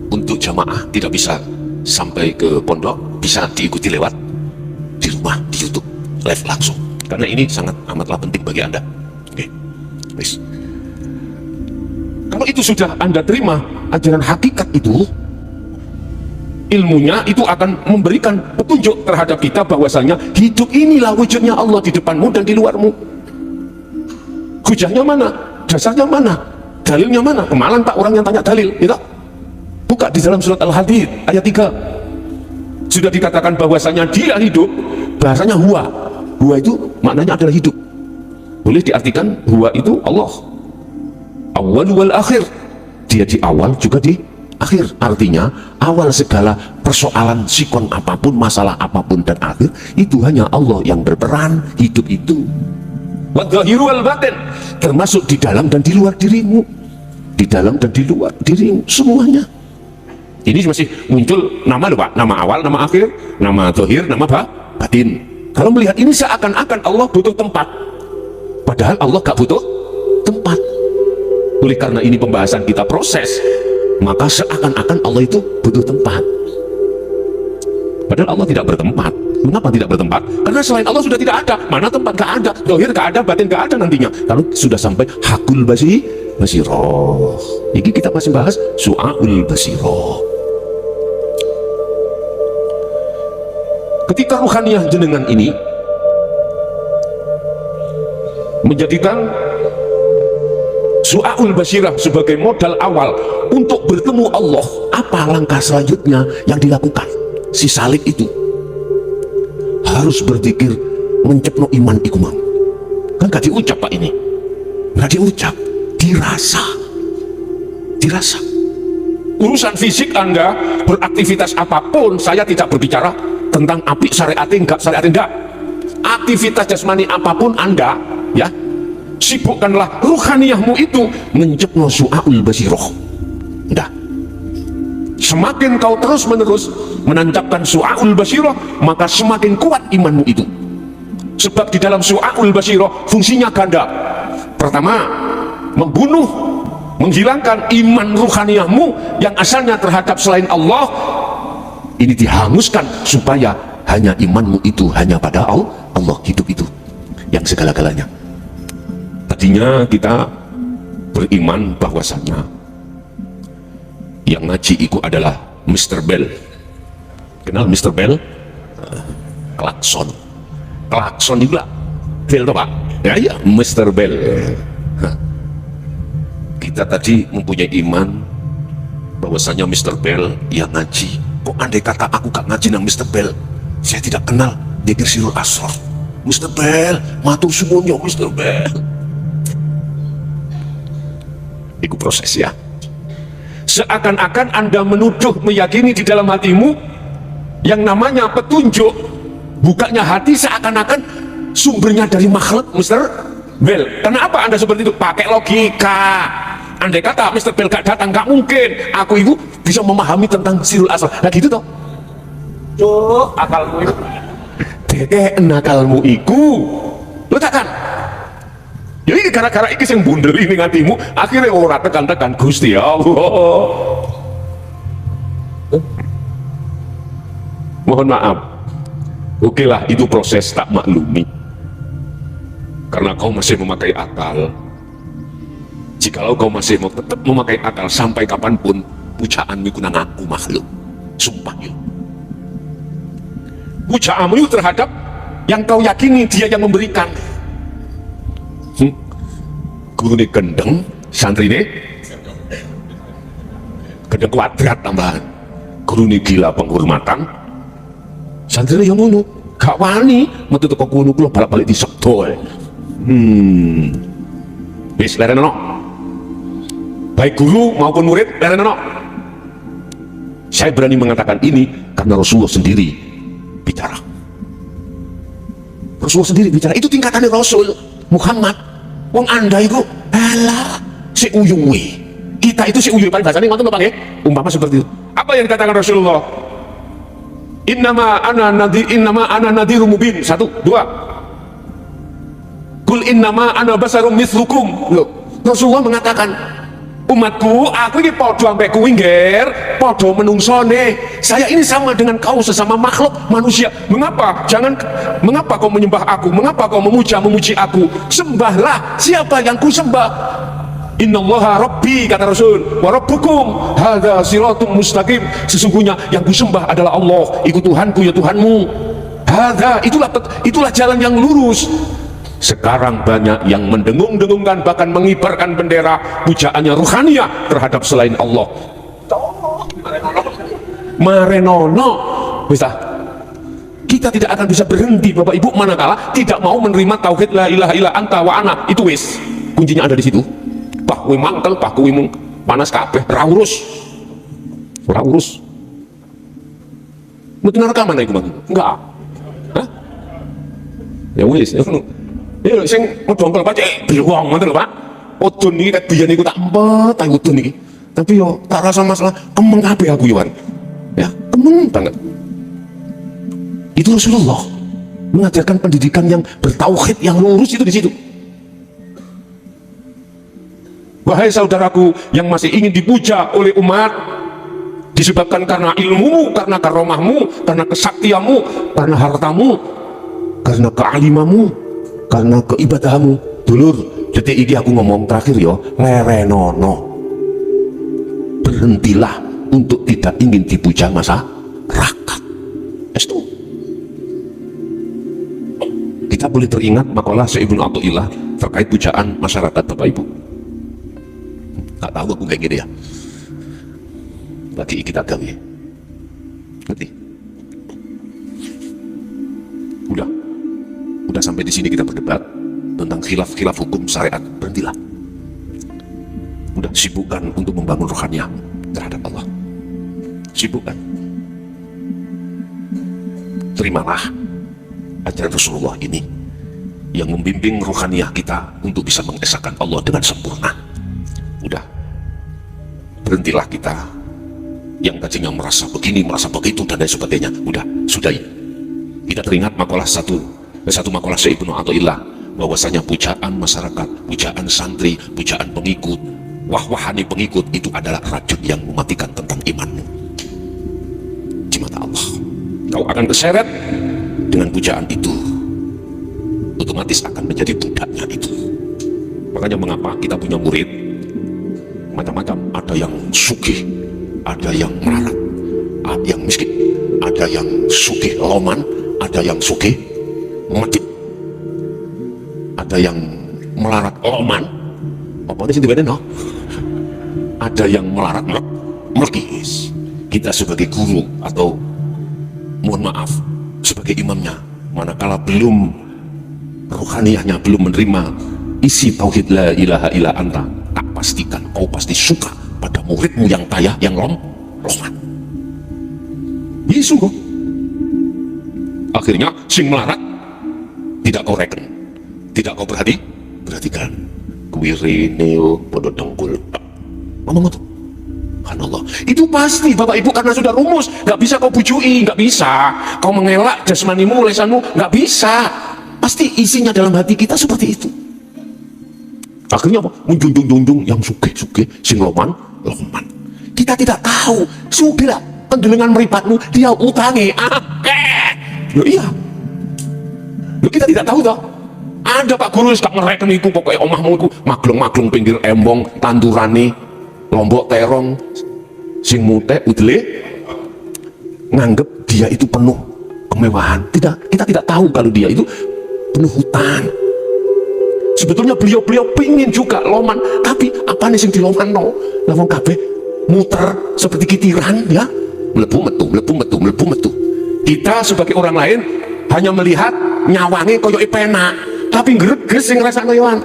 untuk jamaah tidak bisa sampai ke pondok, bisa diikuti lewat di rumah, di YouTube live langsung, karena ini sangat amatlah penting bagi Anda. Oke, please. Kalau itu sudah Anda terima ajaran hakikat itu, ilmunya itu akan memberikan petunjuk terhadap kita bahwasanya hidup inilah wujudnya Allah di depanmu dan di luarmu. Hujahnya mana? Dasarnya mana? Dalilnya mana? Kemalan Pak orang yang tanya dalil, gitu. Buka di dalam surat Al-Hadid ayat 3. Sudah dikatakan bahwasanya dia hidup, bahasanya huwa. Huwa itu maknanya adalah hidup. Boleh diartikan huwa itu Allah. Awal wal akhir. Dia di awal juga di akhir. Artinya awal segala persoalan sikon apapun, masalah apapun, dan akhir itu hanya Allah yang berperan. Hidup itu wadzahiru wal batin, termasuk di dalam dan di luar dirimu. Di dalam dan di luar dirimu, semuanya. Ini masih muncul nama loh Pak, nama awal, nama akhir, nama zahir, nama batin. Kalau melihat ini seakan-akan Allah butuh tempat, padahal Allah gak butuh tempat. Oleh karena ini pembahasan kita proses, maka seakan-akan Allah itu butuh tempat, padahal Allah tidak bertempat. Mengapa tidak bertempat? Karena selain Allah sudah tidak ada. Mana tempat? Gak ada. Zahir gak ada, batin gak ada nantinya. Kalau sudah sampai hakul basiroh. Ini kita masih bahas su'aul basiroh. Ketika ruhaniyah jenengan ini menjadikan su'aul basirah sebagai modal awal untuk bertemu Allah, apa langkah selanjutnya yang dilakukan? Si salib itu harus berzikir mencepno iman iku mau. Kan gak diucap Pak ini, gak diucap, dirasa. Urusan fisik Anda beraktivitas apapun, saya tidak berbicara tentang apik syariat enggak, aktivitas jasmani apapun Anda, ya, sibukkanlah ruhaniyahmu itu mencepno su'aul basiroh. Udah, semakin kau terus menerus menancapkan su'aul basiroh, maka semakin kuat imanmu itu. Sebab di dalam su'aul basiroh fungsinya ganda. Pertama, membunuh, menghilangkan iman ruhaniyahmu yang asalnya terhadap selain Allah. Ini dihanguskan supaya hanya imanmu itu hanya pada Allah, hidup itu yang segala-galanya. Tadinya kita beriman bahwasanya yang ngaji itu adalah Mr. Bell. Kenal Mr. Bell? Klakson juga Bell toh Pak? Ya, Mr. Bell. Kita tadi mempunyai iman bahwasanya Mr. Bell yang ngaji. Kok andai kata aku gak ngaji nang Mr. Bell, saya tidak kenal dzikir sirul asrar. Mr. Bell, matur suwun yo Mr. Bell. Itu proses ya. Seakan-akan Anda menuduh, meyakini di dalam hatimu yang namanya petunjuk, bukannya hati seakan-akan sumbernya dari makhluk Mr. Bell. Kenapa Anda seperti itu? Pakai logika. Andai kata Mr. Bell gak datang, gak mungkin aku itu bisa memahami tentang sirul asrar. Nah gitu toh. Cuk, akalmu itu deke nakalmu iku letakkan. Jadi gara-gara iki sing bundel ini ngatimu, akhirnya ora tekan-tekan Gusti Allah. Mohon maaf. Oke lah, itu proses tak maklumi. Karena kau masih memakai akal. Jikalau kau masih mau tetap memakai akal sampai kapanpun, pujaanmu itu nang aku makhluk. Sumpah yuk. Pujaanmu terhadap yang kau yakini dia yang memberikan. Guru ini gendeng, santri ini gendeng kuadrat tambahan. Guru ini gila penghormatan, santri ini yang ngono gak wani metu teko kono kula balik-balik disebdo. Wis lerenono, baik guru maupun murid lerenono. Saya berani mengatakan ini karena Rasulullah sendiri bicara. Rasulullah sendiri bicara, itu tingkatannya Rasul Muhammad. Wong Anda itu alah si uyuwi, kita itu si uyuwi paling bahasanya ngoten Bapak nggih. Umpama seperti itu. Apa yang dikatakan Rasulullah? Innama ana nadhirum mubin. 1, 2. Kul innama ana basarum mislukum. Loh, Rasulullah mengatakan, umatku, aku ini podo sampai kuwi ngger, podo menungsone. Saya ini sama dengan kau, sesama makhluk manusia. Mengapa kau menyembah aku? Mengapa kau memuji aku? Sembahlah siapa yang ku sembah. Innallaha rabbi, kata Rasul, wa rabbukum hadza siratum mustaqim. Sesungguhnya yang ku sembah adalah Allah, itu Tuhanku ya Tuhanmu. Hadza, itulah jalan yang lurus. Sekarang banyak yang mendengung-dengungkan, bahkan mengibarkan bendera pujaannya ruhaniyah terhadap selain Allah. Marenono, bisa. Kita tidak akan bisa berhenti Bapak Ibu manakala tidak mau menerima tauhid la ilaha illa anta wa ana. Itu wis kuncinya ada di situ. Bah kuwi mangkel, bah kuwi panas kabeh, ra urus. Mungkin rekaman iku Bang? Enggak. Hah? Ya wis, ya ngono. Ya sing modongkel pacek biwong ngoten lho Pak. Udun iki ket biyen iku tak empet ae udun iki. Tapi yo tak rasa masalah kemeng kabeh aku yo, ya, kemeng banget. Itu Rasulullah mengajarkan pendidikan yang bertauhid, yang lurus itu di situ. Wahai saudaraku yang masih ingin dipuja oleh umat, disebabkan karena ilmumu, karena karomahmu, karena kesaktiamu, karena hartamu, karena kealimamu, karena keibadahamu. Dulur, detik ini aku ngomong terakhir yo, lerenono, berhentilah untuk tidak ingin dipuja masyarakat. Itu kita boleh teringat makalah Syekh Ibnu Athaillah terkait pujaan masyarakat, Bapak Ibu. Tak tahu aku kayak gini ya, bagi kita gawe ngerti. Udah sampai di sini kita berdebat tentang khilaf hukum syariat. Berhentilah, udah sibukkan untuk membangun rohaniah terhadap Allah. Sibukkan, terimalah ajaran Rasulullah ini yang membimbing rohaniah kita untuk bisa mengesahkan Allah dengan sempurna. Udah, berhentilah kita yang tadinya merasa begini, merasa begitu dan lain sebagainya. Udah, sudahi. Kita teringat makalah satu makalah Syekh Ibnu Athaillah, bahwasanya pujaan masyarakat, pujaan santri, pujaan pengikut, wah-wahani pengikut itu adalah racun yang mematikan tentang imanmu di mata Allah. Kau akan terseret dengan pujaan itu, otomatis akan menjadi budaknya itu. Makanya mengapa kita punya murid macam-macam, ada yang sugih, ada yang melarat, ada yang miskin, ada yang sugih loman, ada yang sugih medit, ada yang melarat loman, apa ini sih no? Ada yang melarat melkis. Kita sebagai guru atau mohon maaf sebagai imamnya, manakala belum rohaniahnya belum menerima isi tauhid la ilaha illa anta, tak pastikan kau pasti suka pada muridmu yang kaya, yang loman. Ini sungguh. Akhirnya sing melarat tidak kau reken, tidak kau perhatikan. Kuwiri neo podo dengkul. Ngomong itu. Subhanallah. Itu pasti Bapak Ibu, karena sudah rumus, nggak bisa kau bujui, nggak bisa kau mengelak jasmanimu, lesanmu, nggak bisa. Pasti isinya dalam hati kita seperti itu. Akhirnya apa? Munjung yang suge sing loman. Kita tidak tahu, sudah pendelengan meripatmu dia utangi. Loh iya. Loh kita tidak tahu toh. Ada Pak Guru tak ngereken itu, pokoknya omahmu itu maglung pinggir embong, tandurane, lombok terong, sing mute udele, nganggep dia itu penuh kemewahan. Kita tidak tahu kalau dia itu penuh hutang. Sebetulnya beliau pingin juga loman, tapi apa nih sing di loman no? Lawang kabeh muter seperti kitiran ya, melebu metu. Kita sebagai orang lain hanya melihat nyawangi koyo ipena, tapi greges sing rasane yoan.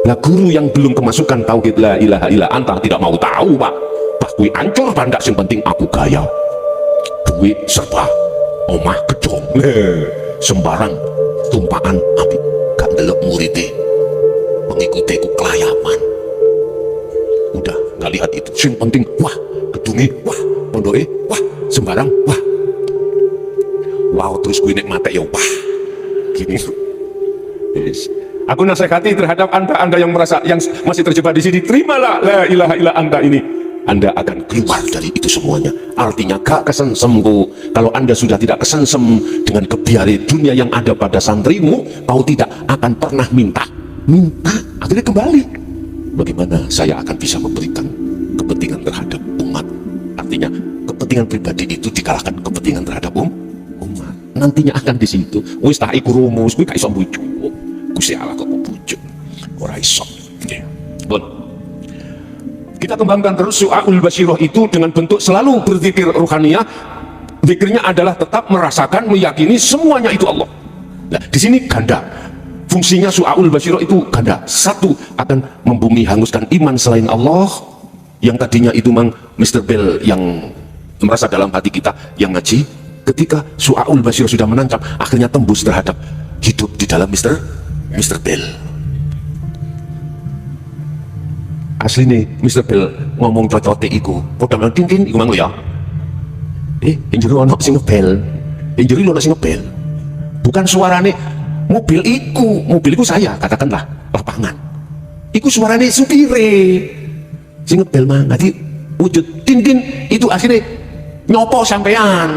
Lah guru yang belum kemasukan tauhid la ilaha illa anta tidak mau tahu, Pak. Pas kuwi ancur bandak, sing penting aku gaya. Duit serba omah gedong. Sembarang tumpakan api. Gak ndelok murite. Pengikuti ku kelayapan. Udah, gak lihat itu. Sing penting wah, gedunge wah, pondoke wah, sembarang wah. Wow, terus gue nek mate ya wah. Gini. Yes. Aku nasihati terhadap anda yang merasa yang masih terjebak di sini, terimalah la ilaha illa anta ini. Anda akan keluar dari itu semuanya. Artinya gak kesensemku. Kalau anda sudah tidak kesensem dengan kebiari dunia yang ada pada santrimu, kau tidak akan pernah minta. Akhirnya kembali. Bagaimana saya akan bisa memberikan kepentingan terhadap umat? Artinya kepentingan pribadi itu dikalahkan kepentingan terhadap umat. Nantinya akan di situ. Wis tak iku rumus, kuwi gak iso bujuk. Gusti Allah kok bujuk. Ora iso. Nggih. Bon. Kita kembangkan terus Su'aul Basyirah itu dengan bentuk selalu berzikir ruhaniyah. Zikirnya adalah tetap merasakan, meyakini semuanya itu Allah. Nah, di sini ganda. Fungsinya Su'aul Basyirah itu ganda. Satu, akan membumi hanguskan iman selain Allah. Yang tadinya itu mang Mr. Bell yang merasa dalam hati kita yang ngaji. Ketika Su'aul Basyirah sudah menancap, akhirnya tembus terhadap hidup di dalam Mr. Bell. Asli nih Mr. Bell ngomong cocote iku padha tin iku mang ya. Injuru ono sing ngebel. Injuru ono sing ngebel. Bukan suarane mobil iku saya, katakanlah lapangan. Iku suarane supire. Sing ngebel mang. Dadi wujud din itu akhirnya nyopo sampean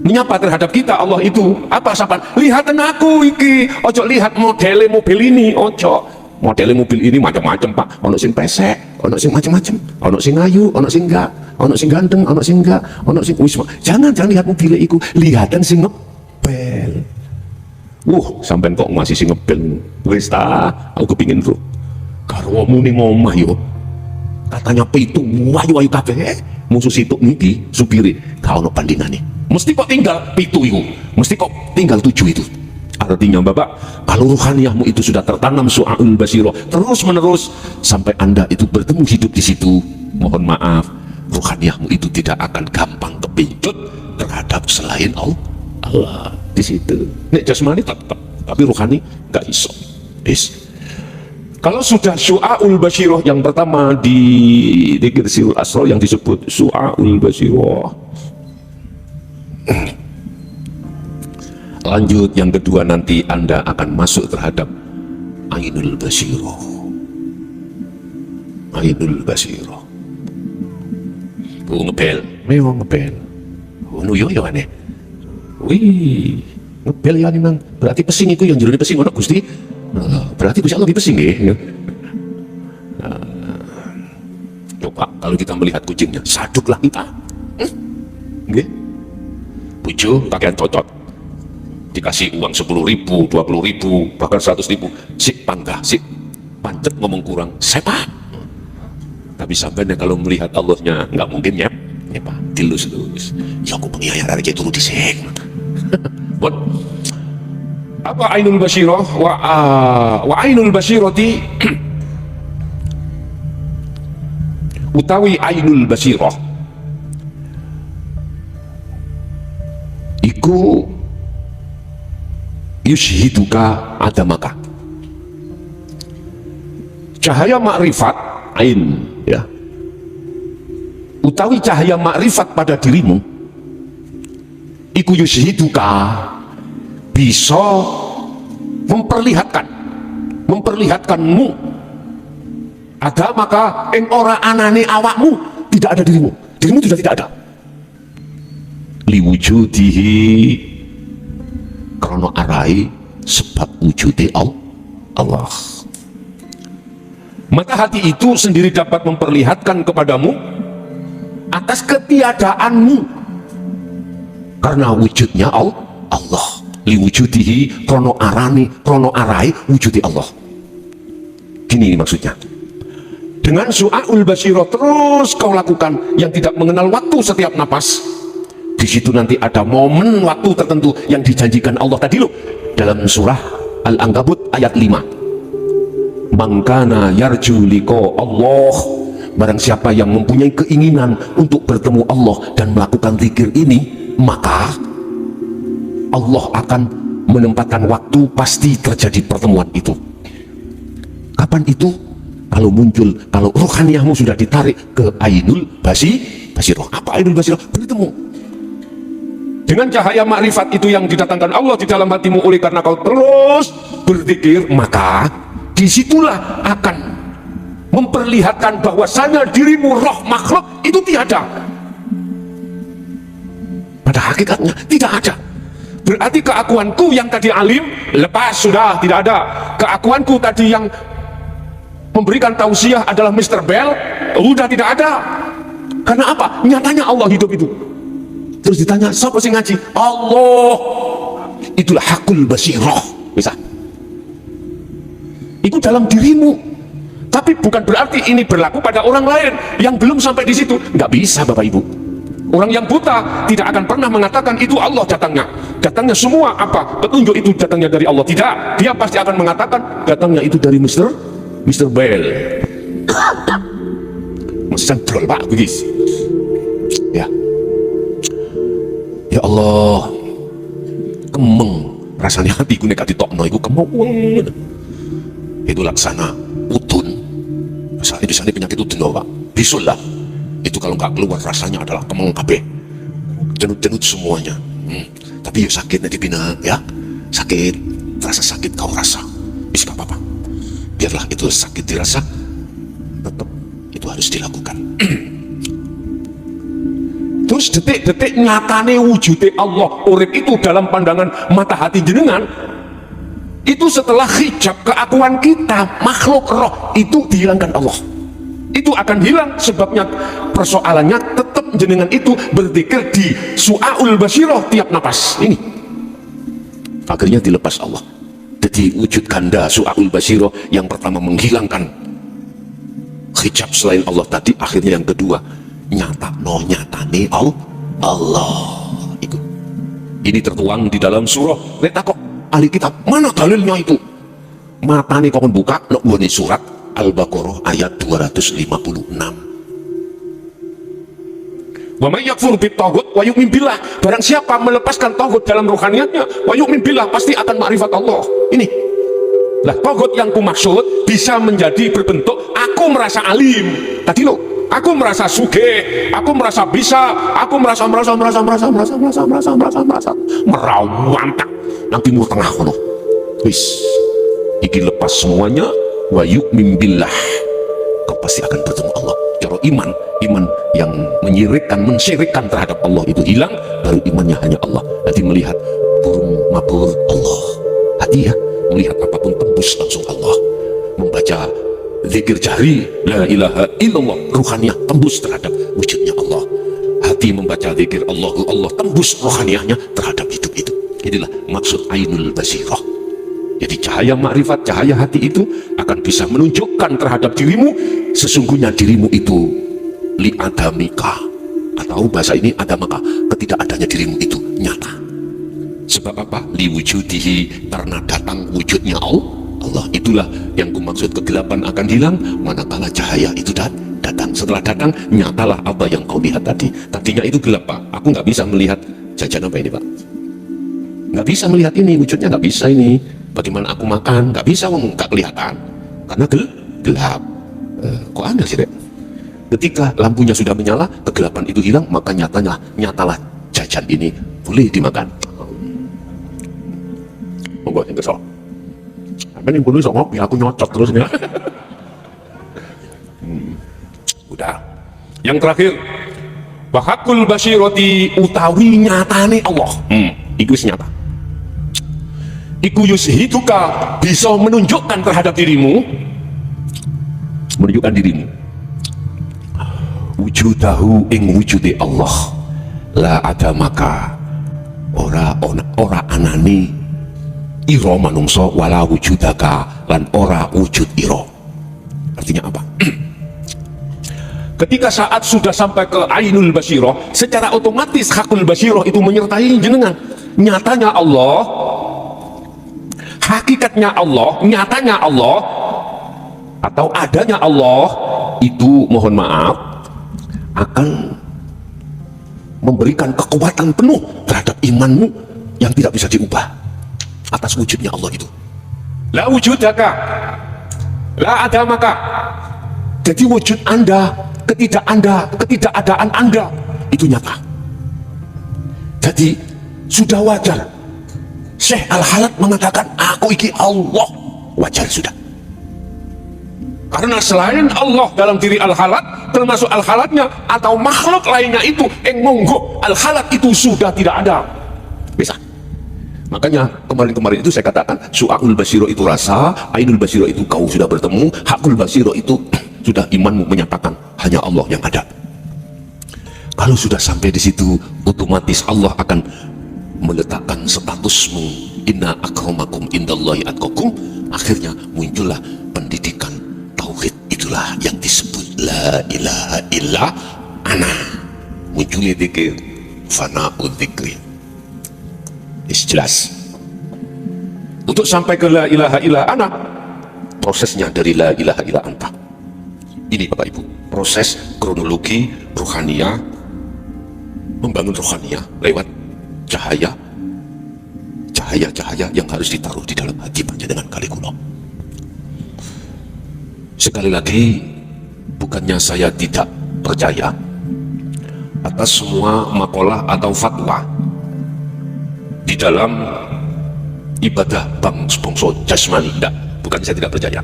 menyapa terhadap kita. Allah itu apa sapan? Lihatan aku iki, ojo lihat modele mobil ini, ojo modele mobil ini macam-macam Pak, ono sing pesek, ono sing macam-macam, ono sing ayu, ono sing enggak, ono sing ganteng, ono sing enggak, ono sing wisma. Jangan lihat mobil iku, lihatan sing ngebel. Sampean kok masih sing ngebel? Wis ta, aku kepingin bro garwamu ning omah yo katanya pitu wayu-wayu kabeh, musuh situk niki supire gak ono bandingane, mesti kok tinggal pitu itu, mesti kok tinggal 7 itu. Artinya Bapak, kalau ruhaniyahmu itu sudah tertanam su'aul basirah terus menerus sampai Anda itu bertemu hidup di situ, mohon maaf, ruhaniyahmu itu tidak akan gampang kepincut terhadap selain Allah di situ. Nek jasmani tetap, tapi ruhani nggak iso. Kalau sudah su'aul basirah yang pertama di dzikir sirul asrar yang disebut su'aul basirah, lanjut yang kedua nanti Anda akan masuk terhadap ainul basirah. Ainul basirah ngebel, memang ngebel nuyo ya aneh. Wih, ngebel ya memang berarti pesing itu yang jero pesing ono Gusti. Berarti Gusti Allah lebih pesing ya. Coba kalau kita melihat kucingnya, saduklah kita. Nggih. Bojo pakaian cocot. Dikasih uang 10.000, 20.000, bahkan 100.000, sik panggah, sik pancet ngomong kurang, sepak. Tapi sampai kalau melihat Allahnya nggak mungkin ya Pak, dilus terus. Ya aku pengiayar aja itu disik. Buat apa ainul basirah? Wa ainul basirati utawi ainul basirah iku yushhiduka adamaka, cahaya makrifat ain ya, utawi cahaya makrifat pada dirimu iku yushhiduka, bisa memperlihatkanmu adamaka ing ora anane awakmu, tidak ada dirimu sudah tidak ada, liwujudihi karena arai sebab wujudnya Allah. Maka hati itu sendiri dapat memperlihatkan kepadamu atas ketiadaanmu karena wujudnya Allah. Liwujudihi krono arani krono arai wujudi Allah. Gini ini maksudnya, dengan su'aul basirah terus kau lakukan yang tidak mengenal waktu setiap napas. Di situ nanti ada momen waktu tertentu yang dijanjikan Allah tadi loh, dalam surah Al-Ankabut ayat 5. Mangkana yarju liqa Allah, barang siapa yang mempunyai keinginan untuk bertemu Allah dan melakukan zikir ini, maka Allah akan menempatkan waktu pasti terjadi pertemuan itu. Kapan itu? Kalau muncul, kalau rohaniyahmu sudah ditarik ke ainul basirah. Apa ainul basirah? Bertemu dengan cahaya makrifat itu yang didatangkan Allah di dalam hatimu oleh karena kau terus berzikir, maka disitulah akan memperlihatkan bahwasanya dirimu roh makhluk itu tiada. Pada hakikatnya tidak ada. Berarti keakuanku yang tadi alim lepas, sudah tidak ada. Keakuanku tadi yang memberikan tausiah adalah Mr. Bell sudah tidak ada. Karena apa? Nyatanya Allah hidup itu. Terus ditanya, siapa sih ngaji? Allah. Itulah hakul basirah. Bisa. Itu dalam dirimu. Tapi bukan berarti ini berlaku pada orang lain yang belum sampai di situ. Nggak bisa Bapak Ibu. Orang yang buta tidak akan pernah mengatakan itu Allah datangnya. Datangnya semua apa? Petunjuk itu datangnya dari Allah. Tidak. Dia pasti akan mengatakan datangnya itu dari Mr. Bell. Masih central Pak, begis. Ya. Ya Allah. Kemeng rasanya hatiku nek ditokno iku kemeng. Itu laksana utun. Misalnya di sana penyakit utun loh Pak. Bisul lah. Itu kalau nggak keluar rasanya adalah kemeng kabeh, tenut-tenut semuanya. Tapi ya sakit nanti bina ya, sakit, rasa sakit kau rasa, bisa gak apa-apa, biarlah itu sakit dirasa, tetap itu harus dilakukan. Terus detik-detik nyatane wujude Allah urip itu dalam pandangan mata hati jenengan, itu setelah hijab keakuan kita makhluk roh itu dihilangkan Allah, itu akan hilang. Sebabnya persoalannya tetap jenengan itu berzikir di su'aul basyiroh tiap napas ini, akhirnya dilepas Allah. Jadi wujud ganda su'aul basyiroh yang pertama menghilangkan hijab selain Allah tadi, akhirnya yang kedua nyatane Allah itu. Ini tertuang di dalam surah. Lihat kok ahli kitab, mana dalilnya itu? Matane kok buka nok gone surat Al-Baqarah ayat 256. Wa may yakfur bit-taghut wa yu'min billah, barang siapa melepaskan taghut dalam rohaniatnya, wa yu'min billah, pasti akan makrifat Allah. Ini lah taghut yang kumaksud bisa menjadi berbentuk aku merasa alim tadi loh, aku merasa sugih, aku merasa bisa, aku merasa merawantak nang timur tengah kono. Wis iki lepas semuanya, wa yu'min billah, kau pasti akan bertemu Allah. Cara iman yang menyirikkan, mensyirikkan terhadap Allah itu hilang, baru imannya hanya Allah. Hati melihat burung mabur Allah, hati ya melihat apapun tembus langsung Allah. Membaca zikir jahri la ilaha illallah, ruhaniyah tembus terhadap wujudnya Allah. Hati membaca zikir Allahu Allah, tembus rohaniyahnya terhadap hidup itu. Inilah maksud ainul basirah. Jadi cahaya makrifat, cahaya hati itu akan bisa menunjukkan terhadap dirimu, sesungguhnya dirimu itu li adamika, atau bahasa ini adamaka, ketidakadanya dirimu itu nyata. Sebab apa? Li wujudihi, karena datang wujudnya Allah. Itulah yang kumaksud kegelapan akan hilang manakala cahaya itu datang. Setelah datang, nyatalah apa yang kau lihat tadi. Tadinya itu gelap, Pak. Aku nggak bisa melihat jajan apa ini, Pak. Nggak bisa melihat ini, wujudnya nggak bisa ini. Bagaimana aku makan? Nggak bisa, nggak kelihatan. Karena gelap. Kok aneh sih, Dek? Ketika lampunya sudah menyala, kegelapan itu hilang, maka nyatalah jajan ini boleh dimakan. Monggo yang kesal. Apa yang bunuh sok ngopi, aku nyocot terus nih. Udah. Yang terakhir, bahakul basyirati, utawi nyatane Allah. Iku nyata. Iku yushiduka, bisa menunjukkan terhadap dirimu, menunjukkan dirimu wujudahu ing wujude Allah, la ada maka ora anani iro manungso, wala wujudaka lan ora wujud iro. Artinya apa? Ketika saat sudah sampai ke ainul basyiroh, secara otomatis hakul basyiroh itu menyertai jenengan. Nyatanya Allah, hakikatnya Allah, nyatanya Allah, atau adanya Allah itu, mohon maaf, akan memberikan kekuatan penuh terhadap imanmu yang tidak bisa diubah atas wujudnya Allah itu. La wujudaka, la adamaka. Jadi wujud Anda, ketidakadaan Anda itu nyata. Jadi sudah wajar Syekh Al-Halat mengatakan aku iki Allah, wajar sudah. Karena selain Allah dalam diri Al-Halat, termasuk Al-Halatnya atau makhluk lainnya itu yang monggo Al-Halat itu sudah tidak ada. Bisa. Makanya kemarin-kemarin itu saya katakan su'aul basyiroh itu rasa, ainul basyiroh itu kau sudah bertemu, hakul basyiroh itu sudah imanmu menyatakan hanya Allah yang ada. Kalau sudah sampai di situ, otomatis Allah akan meletakkan statusmu, inna akramakum indallahi atqakum. Akhirnya muncullah pendidikan tauhid, itulah yang disebut la ilaha illa ana. Munculnya dzikir, fana'ud dzikri. Jelas. Untuk sampai ke la ilaha illa ana, prosesnya dari la ilaha illa anta. Ini Bapak Ibu, proses kronologi rohaniyah, membangun rohaniyah lewat cahaya yang harus ditaruh di dalam hati panjenengan kali kula. Sekali lagi, bukannya saya tidak percaya atas semua makalah atau fatwa di dalam ibadah bangsa jasmani, tidak, bukan saya tidak percaya.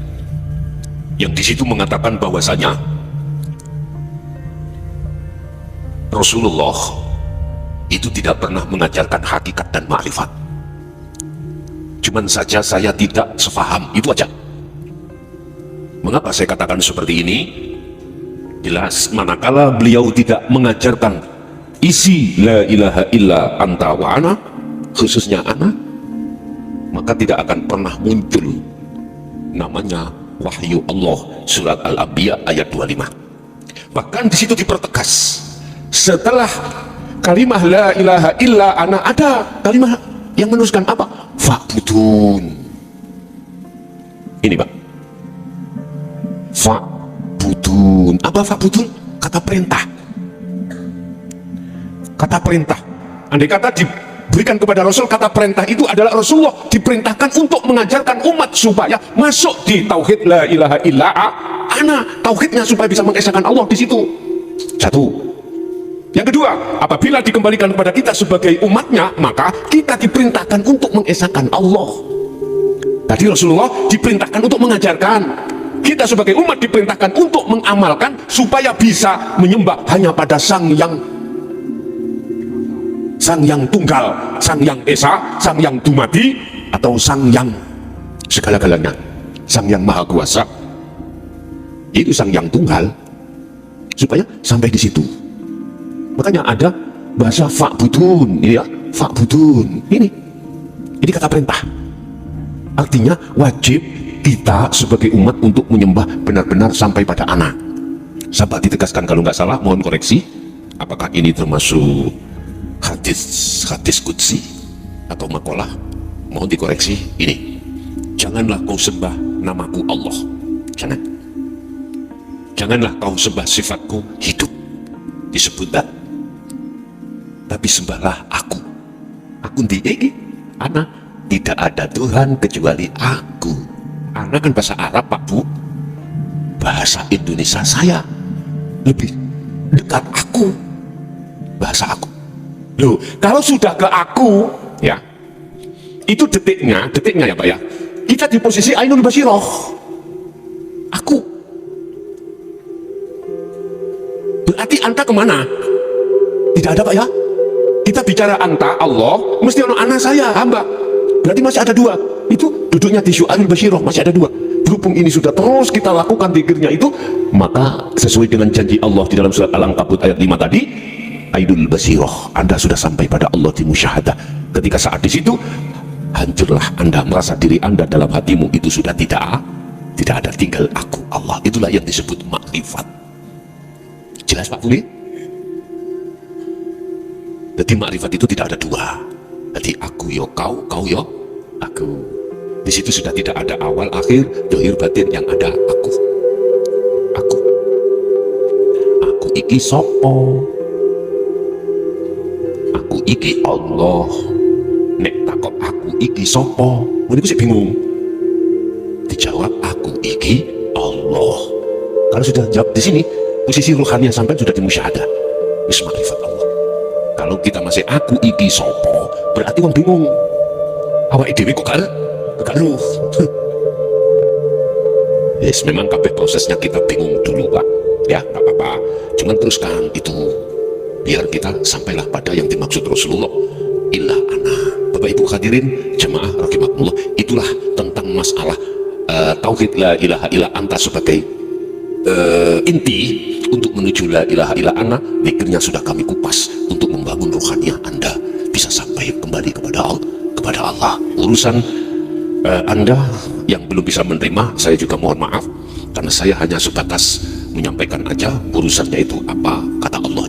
Yang di situ mengatakan bahwasanya Rasulullah itu tidak pernah mengajarkan hakikat dan ma'rifat. Cuman saja saya tidak sepaham, itu aja. Mengapa saya katakan seperti ini? Jelas, manakala beliau tidak mengajarkan isi la ilaha illa anta wa ana, khususnya ana, maka tidak akan pernah muncul namanya wahyu Allah. Surat Al-Anbiya ayat 25. Bahkan di situ dipertegas, setelah kalimah la ilaha illa ana ada kalimah yang meneruskan apa? Fa'budun. Ini Pak, fa'budun. Apa fa'budun? Kata perintah. Kata perintah. Andai kata diberikan kepada Rasul kata perintah, itu adalah Rasulullah diperintahkan untuk mengajarkan umat supaya masuk di tauhid la ilaha illa ana, tauhidnya supaya bisa mengesahkan Allah di situ. Satu. Yang kedua, apabila dikembalikan kepada kita sebagai umatnya, maka kita diperintahkan untuk mengesahkan Allah. Tadi Rasulullah diperintahkan untuk mengajarkan, kita sebagai umat diperintahkan untuk mengamalkan supaya bisa menyembah hanya pada Sang Yang Tunggal, Sang Yang Esa, Sang Yang Dumadi, atau Sang Yang segala-galanya, Sang Yang Maha Kuasa. Itu Sang Yang Tunggal, supaya sampai di situ. Makanya ada bahasa fa'budun, ini ya, fa'budun. Ini kata perintah. Artinya wajib kita sebagai umat untuk menyembah benar-benar sampai pada anak. Sahabat ditegaskan kalau nggak salah, mohon koreksi. Apakah ini termasuk hadis qudsi atau makalah? Mohon dikoreksi. Ini, janganlah kau sembah namaku Allah. Janganlah kau sembah sifatku hidup, disebut tak. Tapi sembahlah aku ini ana, tidak ada Tuhan kecuali aku. Ana kan bahasa Arab Pak Bu, bahasa Indonesia saya lebih dekat aku, bahasa aku. Loh, kalau sudah ke aku ya, itu detiknya ya Pak ya, kita di posisi Ainul Basiroh, aku. Berarti anta kemana? Tidak ada Pak ya. Kita bicara anta Allah, mesti ono anak saya, hamba. Berarti masih ada dua. Itu duduknya di Ainul Basiroh, masih ada dua. Berhubung ini sudah terus kita lakukan zikirnya itu, maka sesuai dengan janji Allah di dalam surat Al-Ankabut ayat 5 tadi, Ainul Basiroh, Anda sudah sampai pada Allah di musyahadah. Ketika saat di situ, hancurlah Anda, merasa diri Anda dalam hatimu itu sudah tidak ada, tinggal aku Allah. Itulah yang disebut makrifat. Jelas Pak Fuli? Jadi makrifat itu tidak ada dua. Jadi aku yo kau, kau yo aku. Di situ sudah tidak ada awal, akhir, dohir, batin, yang ada aku. Aku iki sopo. Aku iki Allah. Nek takut aku iki sopo, meniku sih bingung. Dijawab aku iki Allah. Kalau sudah jawab di sini, posisi ruhaniah sampai sudah dimusyahadah. Wis makrifat Allah. Kalau kita masih aku iki sopo, berarti wong bingung. Awake dhewe kok gak lu. Yes, memang kabeh prosesnya kita bingung dulu Pak. Ya, gak apa-apa. Cuman teruskan itu, biar kita sampailah pada yang dimaksud Rasulullah. Illa ana. Bapak Ibu hadirin jemaah rahimakumullah, itulah tentang masalah tauhid la ilaha illa anta sebagai inti untuk menuju la ilaha illa ana. Zikirnya sudah kami kupas untuk membangun rohaniah Anda bisa sampai kembali kepada Allah. Urusan Anda yang belum bisa menerima, saya juga mohon maaf, karena saya hanya sebatas menyampaikan aja urusannya itu apa kata Allah